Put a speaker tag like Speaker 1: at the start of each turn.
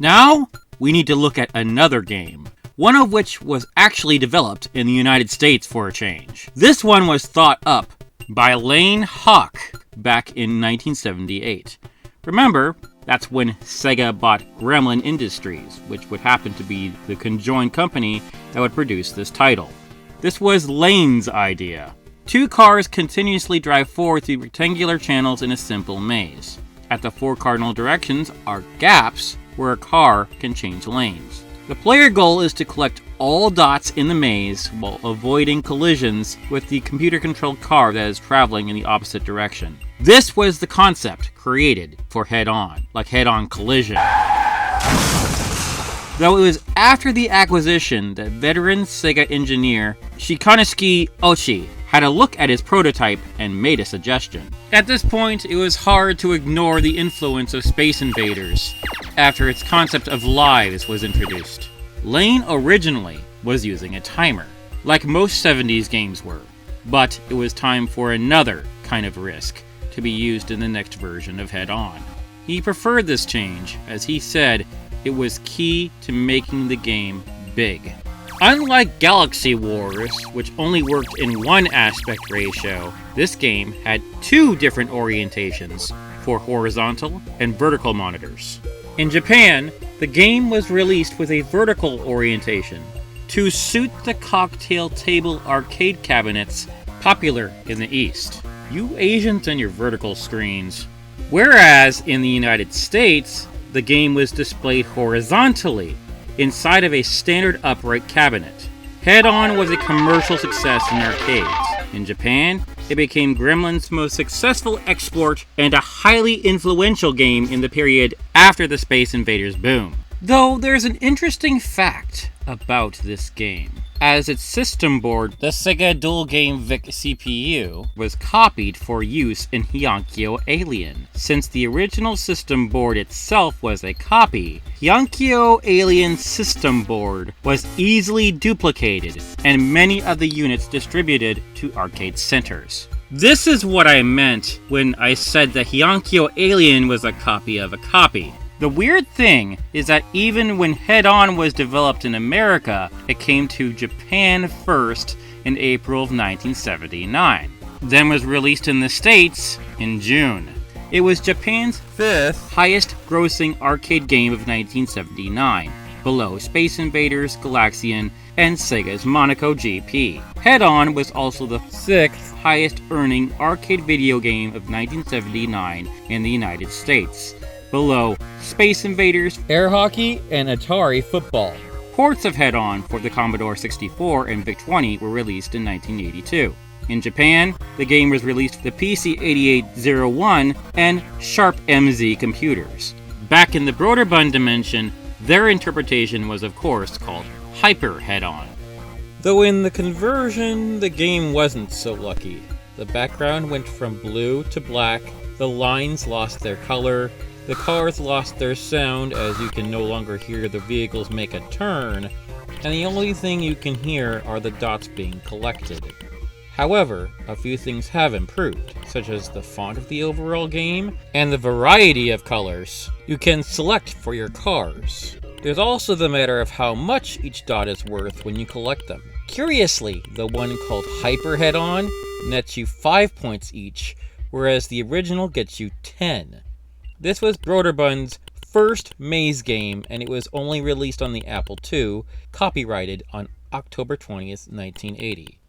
Speaker 1: Now, we need to look at another game, one of which was actually developed in the United States for a change. This one was thought up by Lane Hawk back in 1978. Remember, that's when Sega bought Gremlin Industries, which would happen to be the conjoined company that would produce this title. This was Lane's idea. Two cars continuously drive forward through rectangular channels in a simple maze. At the four cardinal directions are gaps where a car can change lanes. The player goal is to collect all dots in the maze while avoiding collisions with the computer-controlled car that is traveling in the opposite direction. This was the concept created for head-on, like head-on collision. Though it was after the acquisition that veteran Sega engineer Shikanosuke Ochi had a look at his prototype and made a suggestion. At this point, it was hard to ignore the influence of Space Invaders after its concept of lives was introduced. Lane originally was using a timer, like most 70s games were, but it was time for another kind of risk to be used in the next version of Head On. He preferred this change, as he said it was key to making the game big. Unlike Galaxy Wars, which only worked in one aspect ratio, this game had two different orientations for horizontal and vertical monitors. In Japan, the game was released with a vertical orientation to suit the cocktail table arcade cabinets popular in the East. You Asians and your vertical screens. Whereas in the United States, the game was displayed horizontally inside of a standard upright cabinet. Head On was a commercial success in arcades. In Japan, it became Gremlin's most successful export and a highly influential game in the period after the Space Invaders boom. Though there's an interesting fact about this game. As its system board, the Sega Dual Game VIC CPU was copied for use in Heiankyo Alien. Since the original system board itself was a copy, Heiankyo Alien's system board was easily duplicated and many of the units distributed to arcade centers. This is what I meant when I said that Heiankyo Alien was a copy of a copy. The weird thing is that even when Head On was developed in America, it came to Japan first in April of 1979, then was released in the States in June. It was Japan's fifth highest grossing arcade game of 1979, below Space Invaders, Galaxian, and Sega's Monaco GP. Head On was also the sixth highest earning arcade video game of 1979 in the United States, below Space Invaders, Air Hockey, and Atari Football. Ports of Head On for the Commodore 64 and VIC-20 were released in 1982. In Japan, the game was released for the PC-8801 and Sharp MZ computers. Back in the Brøderbund dimension, their interpretation was of course called Hyper Head On. Though in the conversion, the game wasn't so lucky. The background went from blue to black, the lines lost their color, the cars lost their sound as you can no longer hear the vehicles make a turn, and the only thing you can hear are the dots being collected. However, a few things have improved, such as the font of the overall game and the variety of colors you can select for your cars. There's also the matter of how much each dot is worth when you collect them. Curiously, the one called Hyper Head On nets you 5 points each, whereas the original gets you 10. This was Brøderbund's first maze game, and it was only released on the Apple II, copyrighted on October 20th, 1980.